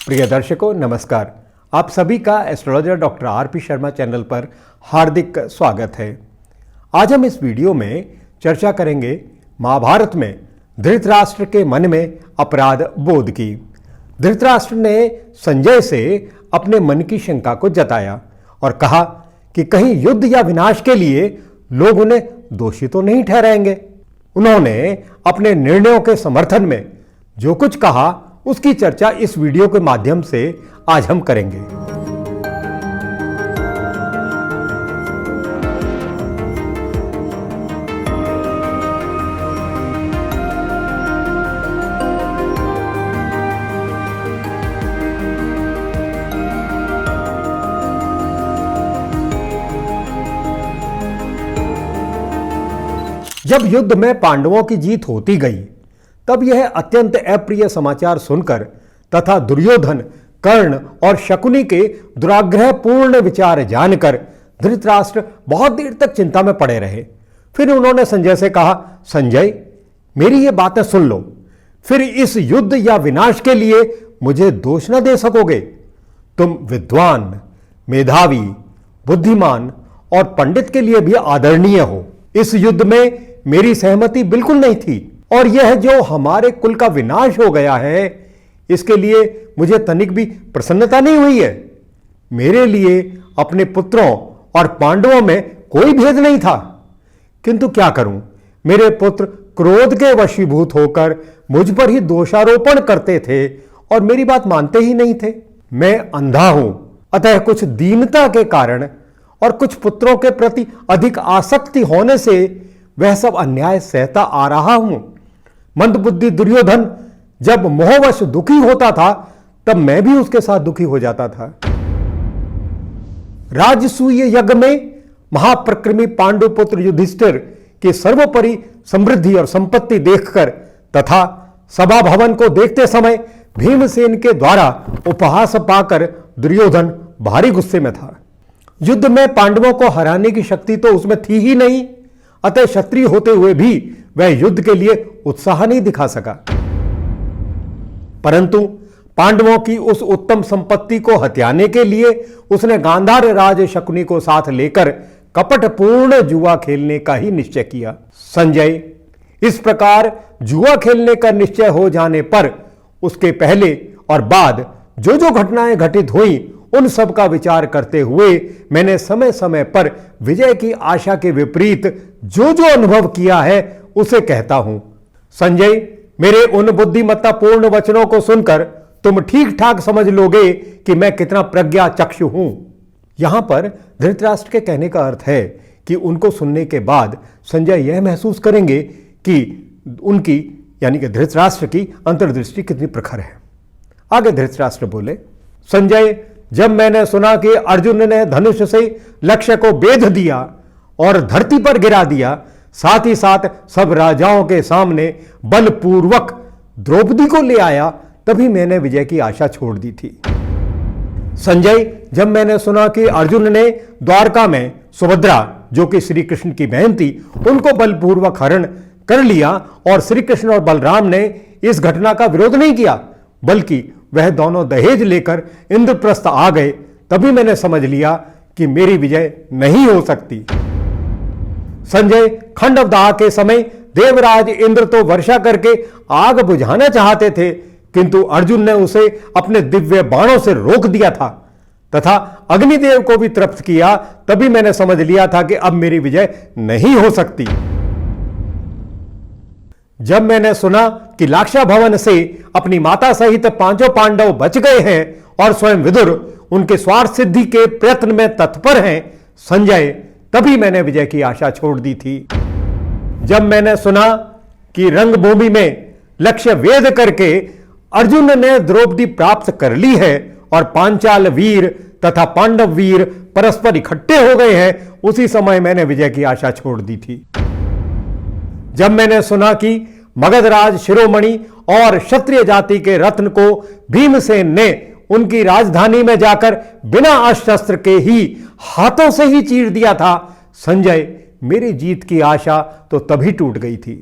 प्रिय दर्शकों नमस्कार। आप सभी का astrologer doctor RP Sharma channel पर हार्दिक स्वागत है। आज हम इस वीडियो में चर्चा करेंगे महाभारत में धृतराष्ट्र के मन में अपराध बोध की। धृतराष्ट्र ने संजय से अपने मन की शंका को जताया और कहा कि कहीं युद्ध या विनाश के लिए लोग उन्हें दोषी तो नहीं ठहराएंगे। उन्होंने अपने निर्णयों के समर्थन में जो कुछ कहा उसकी चर्चा इस वीडियो के माध्यम से आज हम करेंगे। जब युद्ध में पांडवों की जीत होती गई तब यह अत्यंत अप्रिय समाचार सुनकर तथा दुर्योधन, कर्ण और शकुनी के दुराग्रहपूर्ण विचार जानकर धृतराष्ट्र बहुत देर तक चिंता में पड़े रहे। फिर उन्होंने संजय से कहा, संजय मेरी ये बातें सुन लो, फिर इस युद्ध या विनाश के लिए मुझे दोष न दे सकोगे। तुम विद्वान, मेधावी, बुद्धिमान और पंडित के लिए भी आदरणीय हो। इस युद्ध में मेरी सहमति बिल्कुल नहीं थी और यह जो हमारे कुल का विनाश हो गया है इसके लिए मुझे तनिक भी प्रसन्नता नहीं हुई है। मेरे लिए अपने पुत्रों और पांडवों में कोई भेद नहीं था, किंतु क्या करूं, मेरे पुत्र क्रोध के वशीभूत होकर मुझ पर ही दोषारोपण करते थे और मेरी बात मानते ही नहीं थे। मैं अंधा हूं, अतः कुछ दीनता के कारण और कुछ पुत्रों के प्रति अधिक आसक्ति होने से वह सब अन्याय सहता आ रहा हूं। मंदबुद्धि दुर्योधन जब मोहवश दुखी होता था तब मैं भी उसके साथ दुखी हो जाता था। राजसूय यज्ञ में महाप्रक्रमी पांडुपुत्र युधिष्ठिर की सर्वोपरि समृद्धि और संपत्ति देखकर तथा सभा भवन को देखते समय भीमसेन के द्वारा उपहास पाकर दुर्योधन भारी गुस्से में था। युद्ध में पांडवों को हराने की शक्ति तो उसमें थी ही नहीं, अतः क्षत्रिय होते हुए भी वह युद्ध के लिए उत्साह नहीं दिखा सका। परंतु पांडवों की उस उत्तम संपत्ति को हथियाने के लिए उसने गांधार राज शकुनी को साथ लेकर कपटपूर्ण जुआ खेलने का ही निश्चय किया। संजय इस प्रकार जुआ खेलने का निश्चय हो जाने पर उसके पहले और बाद जो जो घटनाएं घटित हुई उन सब का विचार करते हुए मैंने समय समय पर विजय की आशा के विपरीत जो जो अनुभव किया है उसे कहता हूं। संजय मेरे उन बुद्धिमत्तापूर्ण वचनों को सुनकर तुम ठीक ठाक समझ लोगे कि मैं कितना प्रज्ञा चक्षु हूं। यहां पर धृतराष्ट्र के कहने का अर्थ है कि उनको सुनने के बाद संजय यह महसूस करेंगे कि उनकी यानी कि धृतराष्ट्र की अंतर्दृष्टि कितनी प्रखर है। आगे धृतराष्ट्र बोले, संजय जब मैंने सुना कि अर्जुन ने धनुष से लक्ष्य को बेध दिया और धरती पर गिरा दिया, साथ ही साथ सब राजाओं के सामने बलपूर्वक द्रौपदी को ले आया, तभी मैंने विजय की आशा छोड़ दी थी। संजय जब मैंने सुना कि अर्जुन ने द्वारका में सुभद्रा जो कि श्री कृष्ण की बहन थी उनको बलपूर्वक हरण कर लिया और श्री कृष्ण और बलराम ने इस घटना का विरोध नहीं किया बल्कि वह दोनों दहेज लेकर इंद्रप्रस्थ आ गए, तभी मैंने समझ लिया कि मेरी विजय नहीं हो सकती। संजय खंडवदाह के समय देवराज इंद्र तो वर्षा करके आग बुझाना चाहते थे, किंतु अर्जुन ने उसे अपने दिव्य बाणों से रोक दिया था तथा अग्निदेव को भी तृप्त किया, तभी मैंने समझ लिया था कि अब मेरी विजय नहीं हो सकती। जब मैंने सुना कि लाक्षा भवन से अपनी माता सहित पांचों पांडव बच गए हैं और स्वयं विदुर उनके स्वार्थ सिद्धि के प्रयत्न में तत्पर हैं, संजय तभी मैंने विजय की आशा छोड़ दी थी। जब मैंने सुना कि रंगभूमि में लक्ष्य वेध करके अर्जुन ने द्रौपदी प्राप्त कर ली है और पांचाल वीर तथा पांडव वीर परस्पर इकट्ठे हो गए हैं, उसी समय मैंने विजय की आशा छोड़ दी थी। जब मैंने सुना कि मगधराज शिरोमणि और क्षत्रिय जाति के रत्न को भीमसेन ने उनकी राजधानी में जाकर बिना अस्त्र के ही हाथों से ही चीर दिया था, संजय मेरी जीत की आशा तो तभी टूट गई थी।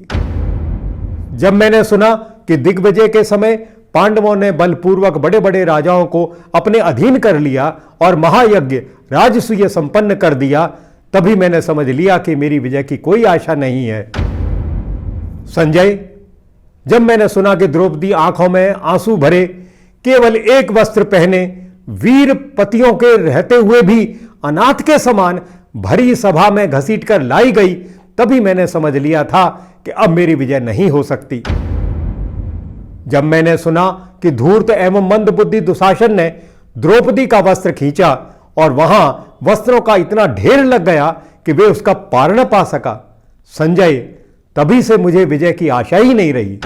जब मैंने सुना कि दिग्विजय के समय पांडवों ने बलपूर्वक बड़े बड़े राजाओं को अपने अधीन कर लिया और महायज्ञ राजसूय संपन्न कर दिया, तभी मैंने समझ लिया कि मेरी विजय की कोई आशा नहीं है। संजय, जब मैंने सुना कि द्रौपदी आंखों में आंसू भरे, केवल एक वस्त्र पहने, वीर पतियों के रहते हुए भी अनाथ के समान भरी सभा में घसीटकर लाई गई, तभी मैंने समझ लिया था कि अब मेरी विजय नहीं हो सकती। जब मैंने सुना कि धूर्त एवं मंदबुद्धि दुशासन ने द्रौपदी का वस्त्र खींचा और वहां वस्त्रों का इतना ढेर लग गया कि वे उसका पार न पा सका, संजय, तभी से मुझे विजय की आशा ही नहीं रही।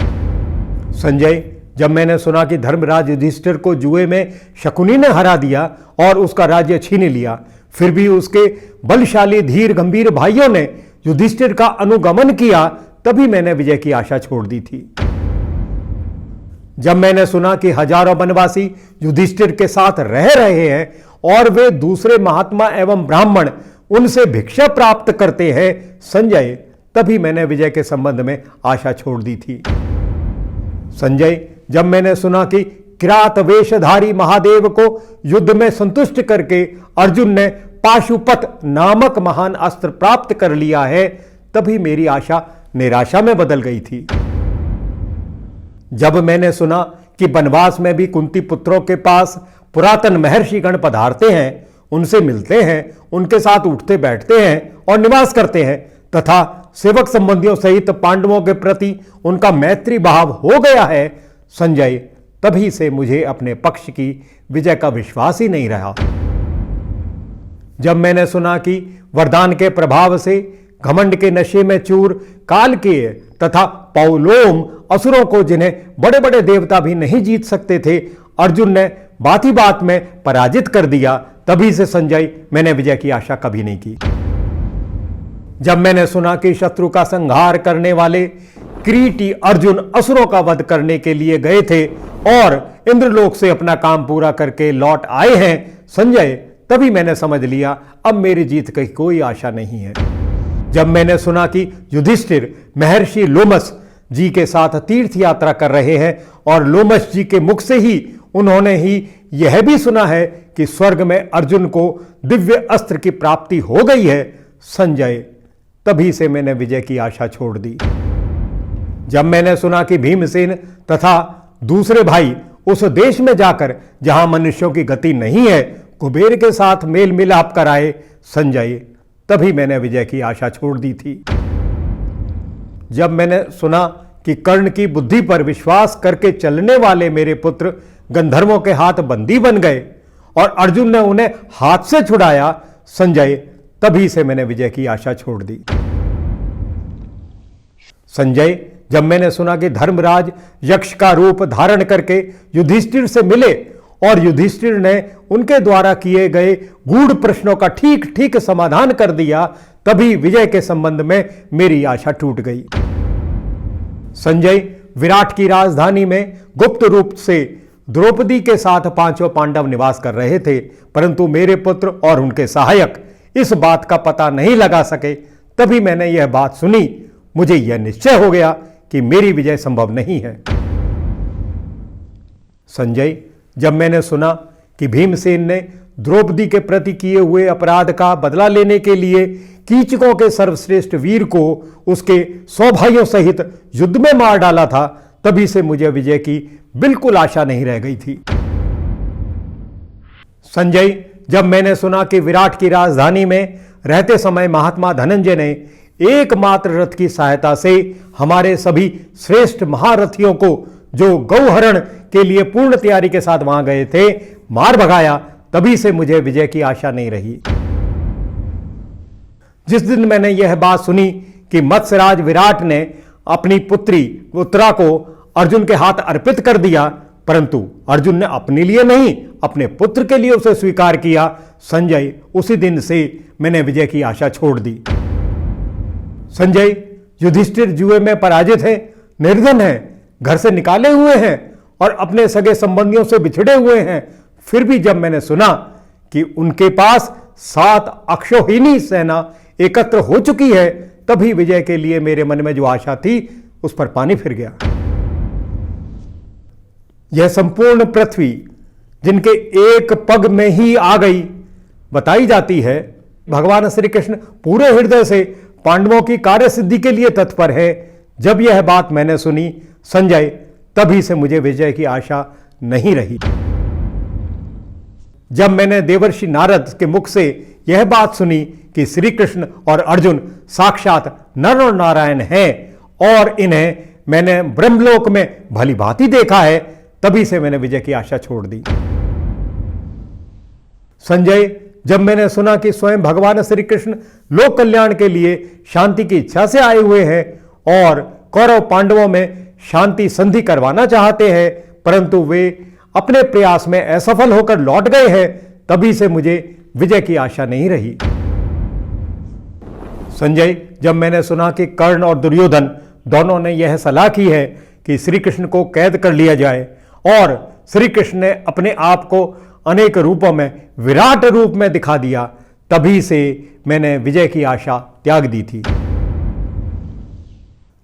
संजय, जब मैंने सुना कि धर्मराज युधिष्ठिर को जुए में शकुनी ने हरा दिया और उसका राज्य छीन लिया, फिर भी उसके बलशाली धीर गंभीर भाइयों ने युधिष्ठिर का अनुगमन किया, तभी मैंने विजय की आशा छोड़ दी थी। जब मैंने सुना कि हजारों वनवासी युधिष्ठिर के साथ रह रहे हैं और वे दूसरे महात्मा एवं ब्राह्मण उनसे भिक्षा प्राप्त करते हैं, संजय, तभी मैंने विजय के संबंध में आशा छोड़ दी थी। संजय, जब मैंने सुना कि किरात वेशधारी महादेव को युद्ध में संतुष्ट करके अर्जुन ने पाशुपत नामक महान अस्त्र प्राप्त कर लिया है, तभी मेरी आशा निराशा में बदल गई थी। जब मैंने सुना कि वनवास में भी कुंती पुत्रों के पास पुरातन महर्षिगण पधारते हैं, उनसे मिलते हैं, उनके साथ उठते बैठते हैं और निवास करते हैं तथा सेवक संबंधियों सहित पांडवों के प्रति उनका मैत्री भाव हो गया है, संजय, तभी से मुझे अपने पक्ष की विजय का विश्वास ही नहीं रहा। जब मैंने सुना कि वरदान के प्रभाव से घमंड के नशे में चूर कालकेय तथा पौलोम असुरों को, जिन्हें बड़े बड़े देवता भी नहीं जीत सकते थे, अर्जुन ने बात ही बात में पराजित कर दिया, तभी से संजय मैंने विजय की आशा कभी नहीं की। जब मैंने सुना कि शत्रु का संहार करने वाले किरीटी अर्जुन असुरों का वध करने के लिए गए थे और इंद्रलोक से अपना काम पूरा करके लौट आए हैं, संजय, तभी मैंने समझ लिया अब मेरी जीत की कोई आशा नहीं है। जब मैंने सुना कि युधिष्ठिर महर्षि लोमस जी के साथ तीर्थ यात्रा कर रहे हैं और लोमस जी के मुख से ही उन्होंने ही यह भी सुना है कि स्वर्ग में अर्जुन को दिव्य अस्त्र की प्राप्ति हो गई है, संजय, तभी से मैंने विजय की आशा छोड़ दी। जब मैंने सुना कि भीमसेन तथा दूसरे भाई उस देश में जाकर जहां मनुष्यों की गति नहीं है, कुबेर के साथ मेल मिलाप कराए, संजय, तभी मैंने विजय की आशा छोड़ दी थी। जब मैंने सुना कि कर्ण की बुद्धि पर विश्वास करके चलने वाले मेरे पुत्र गंधर्वों के हाथ बंदी बन गए और अर्जुन ने उन्हें हाथ से छुड़ाया, संजय, तभी से मैंने विजय की आशा छोड़ दी। संजय, जब मैंने सुना कि धर्मराज यक्ष का रूप धारण करके युधिष्ठिर से मिले और युधिष्ठिर ने उनके द्वारा किए गए गूढ़ प्रश्नों का ठीक ठीक समाधान कर दिया, तभी विजय के संबंध में मेरी आशा टूट गई। संजय, विराट की राजधानी में गुप्त रूप से द्रौपदी के साथ पांचों पांडव निवास कर रहे थे, परंतु मेरे पुत्र और उनके सहायक इस बात का पता नहीं लगा सके। तभी मैंने यह बात सुनी, मुझे यह निश्चय हो गया कि मेरी विजय संभव नहीं है। संजय, जब मैंने सुना कि भीमसेन ने द्रौपदी के प्रति किए हुए अपराध का बदला लेने के लिए कीचकों के सर्वश्रेष्ठ वीर को उसके 100 भाइयों सहित युद्ध में मार डाला था, तभी से मुझे विजय की बिल्कुल आशा नहीं रह गई थी। संजय, जब मैंने सुना कि विराट की राजधानी में रहते समय महात्मा धनंजय ने एकमात्र रथ की सहायता से हमारे सभी श्रेष्ठ महारथियों को, जो गौहरण के लिए पूर्ण तैयारी के साथ वहां गए थे, मार भगाया, तभी से मुझे विजय की आशा नहीं रही। जिस दिन मैंने यह बात सुनी कि मत्स्यराज विराट ने अपनी पुत्री उत्तरा को अर्जुन के हाथ अर्पित कर दिया, परंतु अर्जुन ने अपने लिए नहीं अपने पुत्र के लिए उसे स्वीकार किया, संजय, उसी दिन से मैंने विजय की आशा छोड़ दी। संजय, युधिष्ठिर जुए में पराजित है, निर्धन है, घर से निकाले हुए हैं और अपने सगे संबंधियों से बिछड़े हुए हैं, फिर भी जब मैंने सुना कि उनके पास 7 अक्षौहिणी सेना एकत्र हो चुकी है, तभी विजय के लिए मेरे मन में जो आशा थी उस पर पानी फिर गया। यह संपूर्ण पृथ्वी जिनके एक पग में ही आ गई बताई जाती है, भगवान श्री कृष्ण पूरे हृदय से पांडवों की कार्य सिद्धि के लिए तत्पर है। जब यह बात मैंने सुनी संजय, तभी से मुझे विजय की आशा नहीं रही। जब मैंने देवर्षि नारद के मुख से यह बात सुनी कि श्री कृष्ण और अर्जुन साक्षात नर और नारायण हैं और इन्हें मैंने ब्रह्मलोक में भली भांति देखा है, तभी से मैंने विजय की आशा छोड़ दी। संजय, जब मैंने सुना कि स्वयं भगवान श्री कृष्ण लोक कल्याण के लिए शांति की इच्छा से आए हुए हैं और कौरव पांडवों में शांति संधि करवाना चाहते हैं, परंतु वे अपने प्रयास में असफल होकर लौट गए हैं, तभी से मुझे विजय की आशा नहीं रही। संजय, जब मैंने सुना कि कर्ण और दुर्योधन दोनों ने यह सलाह की है कि श्री कृष्ण को कैद कर लिया जाए और श्री कृष्ण ने अपने आप को अनेक रूपों में विराट रूप में दिखा दिया, तभी से मैंने विजय की आशा त्याग दी थी।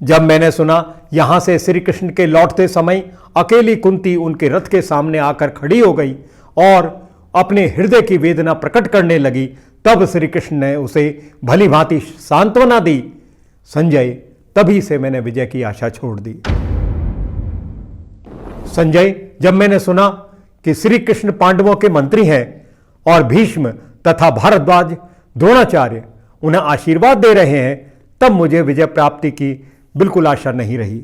जब मैंने सुना यहां से श्री कृष्ण के लौटते समय अकेली कुंती उनके रथ के सामने आकर खड़ी हो गई और अपने हृदय की वेदना प्रकट करने लगी, तब श्री कृष्ण ने उसे भली भांति सांत्वना दी। संजय, तभी से मैंने विजय की आशा छोड़ दी। संजय, जब मैंने सुना कि श्री कृष्ण पांडवों के मंत्री हैं और भीष्म तथा भारद्वाज द्रोणाचार्य उन्हें आशीर्वाद दे रहे हैं, तब मुझे विजय प्राप्ति की बिल्कुल आशा नहीं रही।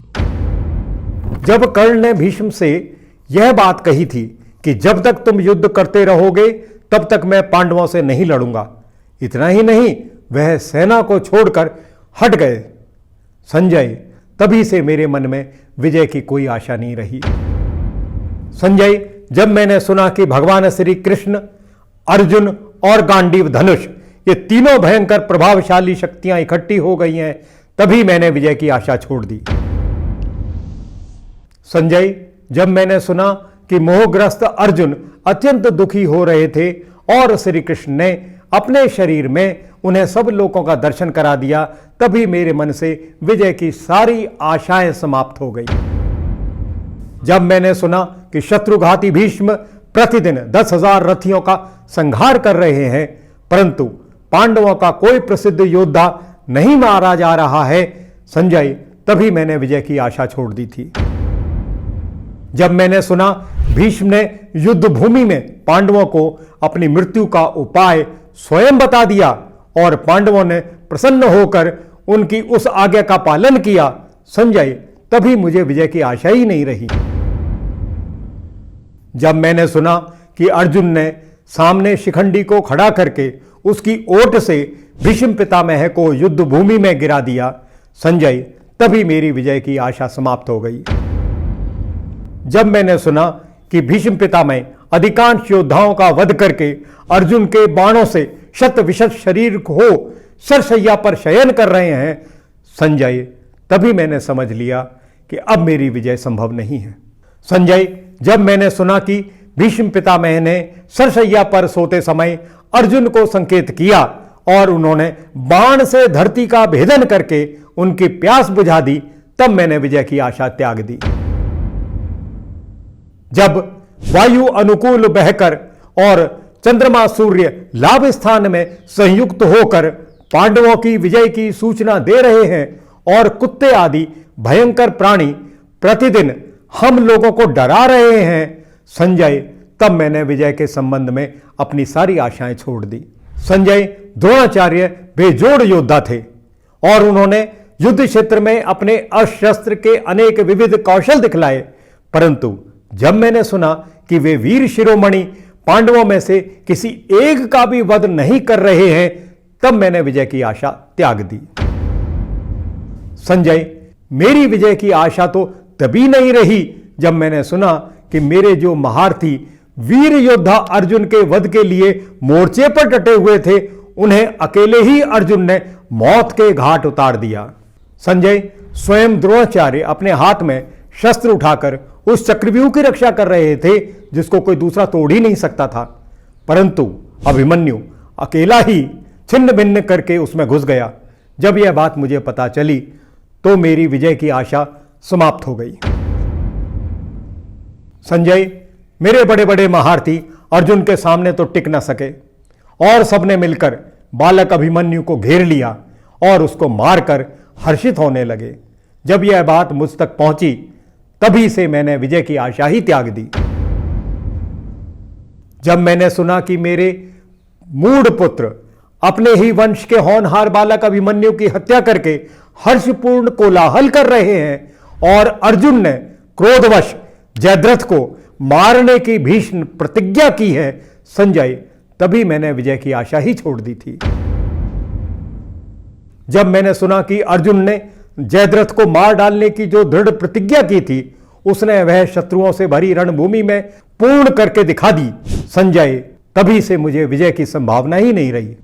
जब कर्ण ने भीष्म से यह बात कही थी कि जब तक तुम युद्ध करते रहोगे तब तक मैं पांडवों से नहीं लड़ूंगा, इतना ही नहीं वह सेना को छोड़कर हट गए। संजय, तभी से मेरे मन में विजय की कोई आशा नहीं रही। संजय, जब मैंने सुना कि भगवान श्री कृष्ण, अर्जुन और गांडीव धनुष ये तीनों भयंकर प्रभावशाली शक्तियां इकट्ठी हो गई हैं, तभी मैंने विजय की आशा छोड़ दी। संजय, जब मैंने सुना कि मोहग्रस्त अर्जुन अत्यंत दुखी हो रहे थे और श्री कृष्ण ने अपने शरीर में उन्हें सब लोगों का दर्शन करा दिया, तभी मेरे मन से विजय की सारी आशाएं समाप्त हो गई। जब मैंने सुना कि शत्रुघाती भीष्म प्रतिदिन 10,000 रथियों का संहार कर रहे हैं, परंतु पांडवों का कोई प्रसिद्ध योद्धा नहीं मारा जा रहा है, संजय, तभी मैंने विजय की आशा छोड़ दी थी। जब मैंने सुना भीष्म ने युद्ध भूमि में पांडवों को अपनी मृत्यु का उपाय स्वयं बता दिया और पांडवों ने प्रसन्न होकर उनकी उस आज्ञा का पालन किया, संजय, तभी मुझे विजय की आशा ही नहीं रही। जब मैंने सुना कि अर्जुन ने सामने शिखंडी को खड़ा करके उसकी ओट से भीष्म पितामह को युद्ध भूमि में गिरा दिया, संजय, तभी मेरी विजय की आशा समाप्त हो गई। जब मैंने सुना कि भीष्म पितामह अधिकांश योद्धाओं का वध करके अर्जुन के बाणों से शत विशत शरीर हो सरसैया पर शयन कर रहे हैं, संजय, तभी मैंने समझ लिया कि अब मेरी विजय संभव नहीं है। संजय, जब मैंने सुना कि भीष्म पितामह ने सरसैया पर सोते समय अर्जुन को संकेत किया और उन्होंने बाण से धरती का भेदन करके उनकी प्यास बुझा दी, तब मैंने विजय की आशा त्याग दी। जब वायु अनुकूल बहकर और चंद्रमा सूर्य लाभ स्थान में संयुक्त होकर पांडवों की विजय की सूचना दे रहे हैं और कुत्ते आदि भयंकर प्राणी प्रतिदिन हम लोगों को डरा रहे हैं, संजय, तब मैंने विजय के संबंध में अपनी सारी आशाएं छोड़ दी। संजय, द्रोणाचार्य बेजोड़ योद्धा थे और उन्होंने युद्ध क्षेत्र में अपने अस्त्र के अनेक विविध कौशल दिखलाए, परंतु जब मैंने सुना कि वे वीर शिरोमणि पांडवों में से किसी एक का भी वध नहीं कर रहे हैं, तब मैंने विजय की आशा त्याग दी। संजय, मेरी विजय की आशा तो तभी नहीं रही जब मैंने सुना कि मेरे जो महारथी वीर योद्धा अर्जुन के वध के लिए मोर्चे पर डटे हुए थे, उन्हें अकेले ही अर्जुन ने मौत के घाट उतार दिया। संजय, स्वयं द्रोणाचार्य अपने हाथ में शस्त्र उठाकर उस चक्रव्यूह की रक्षा कर रहे थे जिसको कोई दूसरा तोड़ ही नहीं सकता था, परंतु अभिमन्यु अकेला ही छिन्न भिन्न करके उसमें घुस गया। जब यह बात मुझे पता चली तो मेरी विजय की आशा समाप्त हो गई। संजय, मेरे बड़े बड़े महारथी अर्जुन के सामने तो टिक न सके और सबने मिलकर बालक अभिमन्यु को घेर लिया और उसको मारकर हर्षित होने लगे। जब यह बात मुझ तक पहुंची तभी से मैंने विजय की आशा ही त्याग दी। जब मैंने सुना कि मेरे मूढ़ पुत्र अपने ही वंश के होनहार बालक अभिमन्यु की हत्या करके हर्षपूर्ण कोलाहल कर रहे हैं और अर्जुन ने क्रोधवश जयद्रथ को मारने की भीषण प्रतिज्ञा की है, संजय, तभी मैंने विजय की आशा ही छोड़ दी थी। जब मैंने सुना कि अर्जुन ने जयद्रथ को मार डालने की जो दृढ़ प्रतिज्ञा की थी उसने वह शत्रुओं से भरी रणभूमि में पूर्ण करके दिखा दी, संजय, तभी से मुझे विजय की संभावना ही नहीं रही।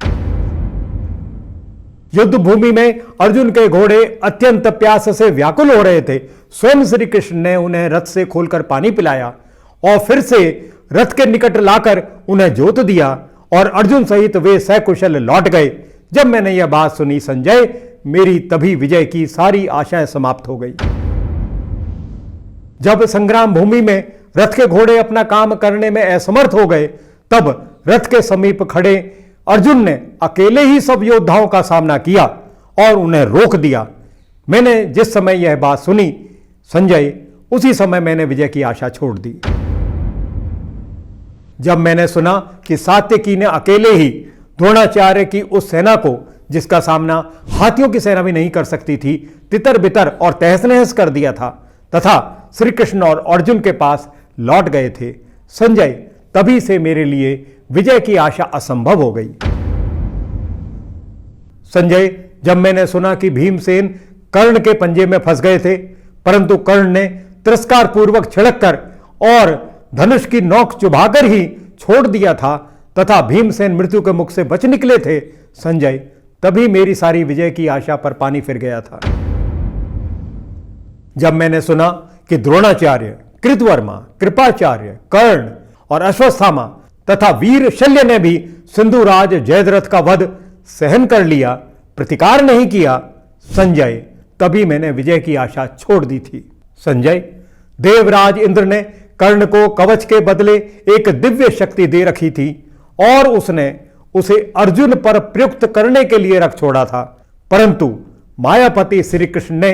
युद्ध भूमि में अर्जुन के घोड़े अत्यंत प्यास से व्याकुल हो रहे थे। स्वयं श्री कृष्ण ने उन्हें रथ से खोलकर पानी पिलाया और फिर से रथ के निकट लाकर उन्हें जोत दिया और अर्जुन सहित वे सकुशल लौट गए। जब मैंने यह बात सुनी संजय, मेरी तभी विजय की सारी आशाएं समाप्त हो गई। जब संग्राम भूमि में रथ के घोड़े अपना काम करने में असमर्थ हो गए तब रथ के समीप खड़े अर्जुन ने अकेले ही सब योद्धाओं का सामना किया और उन्हें रोक दिया। मैंने जिस समय यह बात सुनी संजय, उसी समय मैंने विजय की आशा छोड़ दी। जब मैंने सुना कि सात्यकी ने अकेले ही द्रोणाचार्य की उस सेना को, जिसका सामना हाथियों की सेना भी नहीं कर सकती थी, तितर बितर और तहस नहस कर दिया था तथा श्री कृष्ण और अर्जुन के पास लौट गए थे, संजय, तभी से मेरे लिए विजय की आशा असंभव हो गई। संजय, जब मैंने सुना कि भीमसेन कर्ण के पंजे में फंस गए थे परंतु कर्ण ने तिरस्कार पूर्वक छिड़ककर और धनुष की नोक चुभाकर ही छोड़ दिया था तथा भीमसेन मृत्यु के मुख से बच निकले थे, संजय, तभी मेरी सारी विजय की आशा पर पानी फिर गया था। जब मैंने सुना कि द्रोणाचार्य, कृतवर्मा, कृपाचार्य, कर्ण और अश्वत्थामा तथा वीर शल्य ने भी सिंधुराज जयद्रथ का वध सहन कर लिया, प्रतिकार नहीं किया, संजय, तभी मैंने विजय की आशा छोड़ दी थी। संजय, देवराज इंद्र ने कर्ण को कवच के बदले एक दिव्य शक्ति दे रखी थी और उसने उसे अर्जुन पर प्रयुक्त करने के लिए रख छोड़ा था, परंतु मायापति श्री कृष्ण ने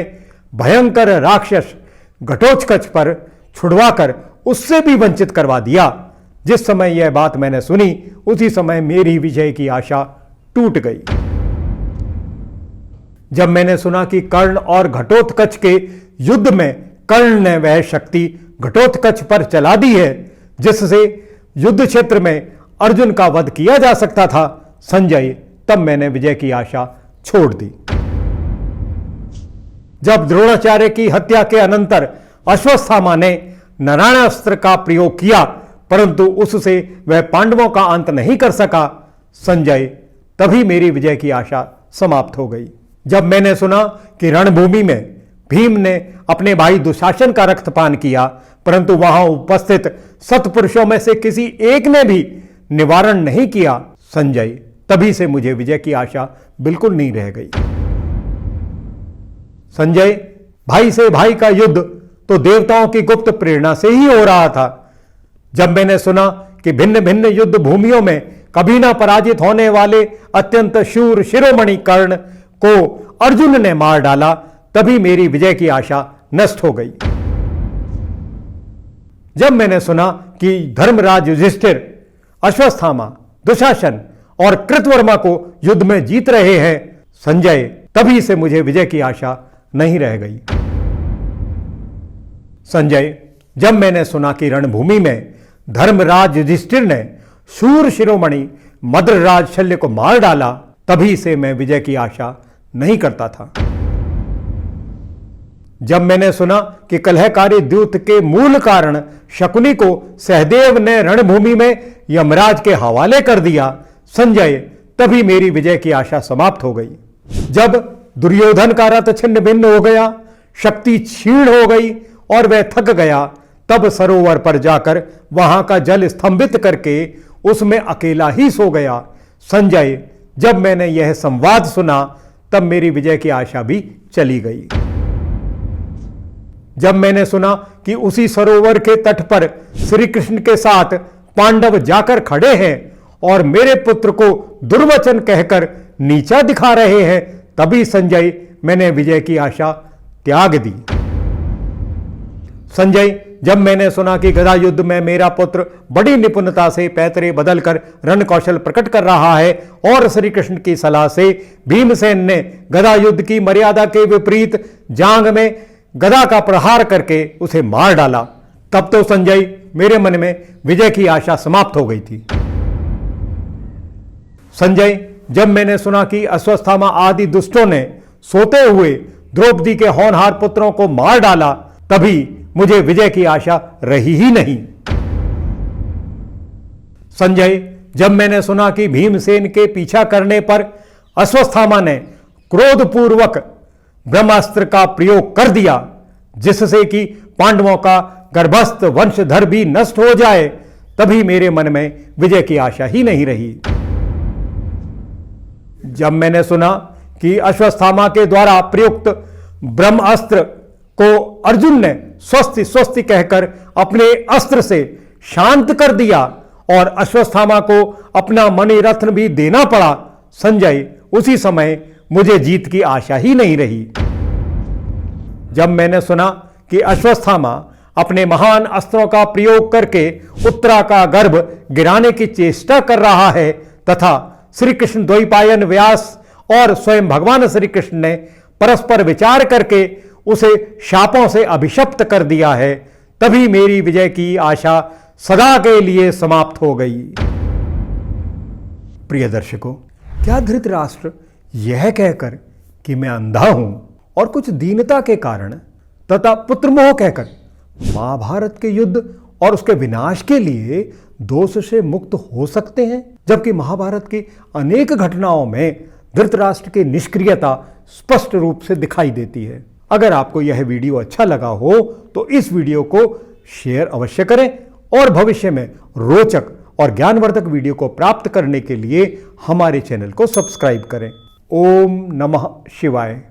भयंकर राक्षस घटोत्कच पर छुड़वाकर उससे भी वंचित करवा दिया। जिस समय यह बात मैंने सुनी उसी समय मेरी विजय की आशा टूट गई। जब मैंने सुना कि कर्ण और घटोत्कच के युद्ध में कर्ण ने वह शक्ति घटोत्कच पर चला दी है जिससे युद्ध क्षेत्र में अर्जुन का वध किया जा सकता था, संजय, तब मैंने विजय की आशा छोड़ दी। जब द्रोणाचार्य की हत्या के अनंतर अश्वत्थामा ने नारायणास्त्र का प्रयोग किया परंतु उससे वह पांडवों का अंत नहीं कर सका, संजय, तभी मेरी विजय की आशा समाप्त हो गई। जब मैंने सुना कि रणभूमि में भीम ने अपने भाई दुशासन का रक्तपान किया परंतु वहां उपस्थित सत्पुरुषों में से किसी एक ने भी निवारण नहीं किया, संजय, तभी से मुझे विजय की आशा बिल्कुल नहीं रह गई। संजय, भाई से भाई का युद्ध तो देवताओं की गुप्त प्रेरणा से ही हो रहा था। जब मैंने सुना कि भिन्न भिन्न युद्ध भूमियों में कभी ना पराजित होने वाले अत्यंत शूर शिरोमणि कर्ण को अर्जुन ने मार डाला, तभी मेरी विजय की आशा नष्ट हो गई। जब मैंने सुना कि धर्मराज युधिष्ठिर अश्वत्थामा, दुशासन और कृतवर्मा को युद्ध में जीत रहे हैं, संजय, तभी से मुझे विजय की आशा नहीं रह गई। संजय, जब मैंने सुना कि रणभूमि में धर्मराज युधिष्ठिर ने शूर शिरोमणि मद्रराज शल्य को मार डाला, तभी से मैं विजय की आशा नहीं करता था। जब मैंने सुना कि कलहकारी द्यूत के मूल कारण शकुनी को सहदेव ने रणभूमि में यमराज के हवाले कर दिया, संजय, तभी मेरी विजय की आशा समाप्त हो गई। जब दुर्योधन का रथ छिन्न भिन्न हो गया, शक्ति क्षीण हो गई और वह थक गया, तब सरोवर पर जाकर वहां का जल स्तंभित करके उसमें अकेला ही सो गया, संजय, जब मैंने यह संवाद सुना तब मेरी विजय की आशा भी चली गई। जब मैंने सुना कि उसी सरोवर के तट पर श्री कृष्ण के साथ पांडव जाकर खड़े हैं और मेरे पुत्र को दुर्वचन कहकर नीचा दिखा रहे हैं, तभी संजय मैंने विजय की आशा त्याग दी। संजय, जब मैंने सुना कि गदा युद्ध में मेरा पुत्र बड़ी निपुणता से पैतरे बदलकर रण कौशल प्रकट कर रहा है और श्री कृष्ण की सलाह से भीमसेन ने गदा युद्ध की मर्यादा के विपरीत जांग में गदा का प्रहार करके उसे मार डाला, तब तो संजय मेरे मन में विजय की आशा समाप्त हो गई थी। संजय, जब मैंने सुना कि अश्वत्थामा आदि दुष्टों ने सोते हुए द्रौपदी के होनहार पुत्रों को मार डाला, तभी मुझे विजय की आशा रही ही नहीं। संजय, जब मैंने सुना कि भीमसेन के पीछा करने पर अश्वत्थामा ने क्रोधपूर्वक ब्रह्मास्त्र का प्रयोग कर दिया, जिससे कि पांडवों का गर्भस्थ वंशधर भी नष्ट हो जाए, तभी मेरे मन में विजय की आशा ही नहीं रही। जब मैंने सुना कि अश्वत्थामा के द्वारा प्रयुक्त ब्रह्मास्त्र को अर्जुन ने स्वस्ति स्वस्ति कहकर अपने अस्त्र से शांत कर दिया और अश्वत्थामा को अपना मणिरत्न भी देना पड़ा, संजय उसी समय मुझे जीत की आशा ही नहीं रही। जब मैंने सुना कि अश्वत्थामा अपने महान अस्त्रों का प्रयोग करके उत्तरा का गर्भ गिराने की चेष्टा कर रहा है तथा श्री कृष्ण द्वैपायन व्यास और स्वयं भगवान श्री कृष्ण ने परस्पर विचार करके उसे शापों से अभिशप्त कर दिया है, तभी मेरी विजय की आशा सदा के लिए समाप्त हो गई। प्रिय दर्शकों, क्या धृतराष्ट्र यह कहकर कि मैं अंधा हूं और कुछ दीनता के कारण तथा पुत्रमोह कहकर महाभारत के युद्ध और उसके विनाश के लिए दोष से मुक्त हो सकते हैं, जबकि महाभारत की अनेक घटनाओं में धृतराष्ट्र की निष्क्रियता स्पष्ट रूप से दिखाई देती है। अगर आपको यह वीडियो अच्छा लगा हो तो इस वीडियो को शेयर अवश्य करें और भविष्य में रोचक और ज्ञानवर्धक वीडियो को प्राप्त करने के लिए हमारे चैनल को सब्सक्राइब करें। ओम नमः शिवाय।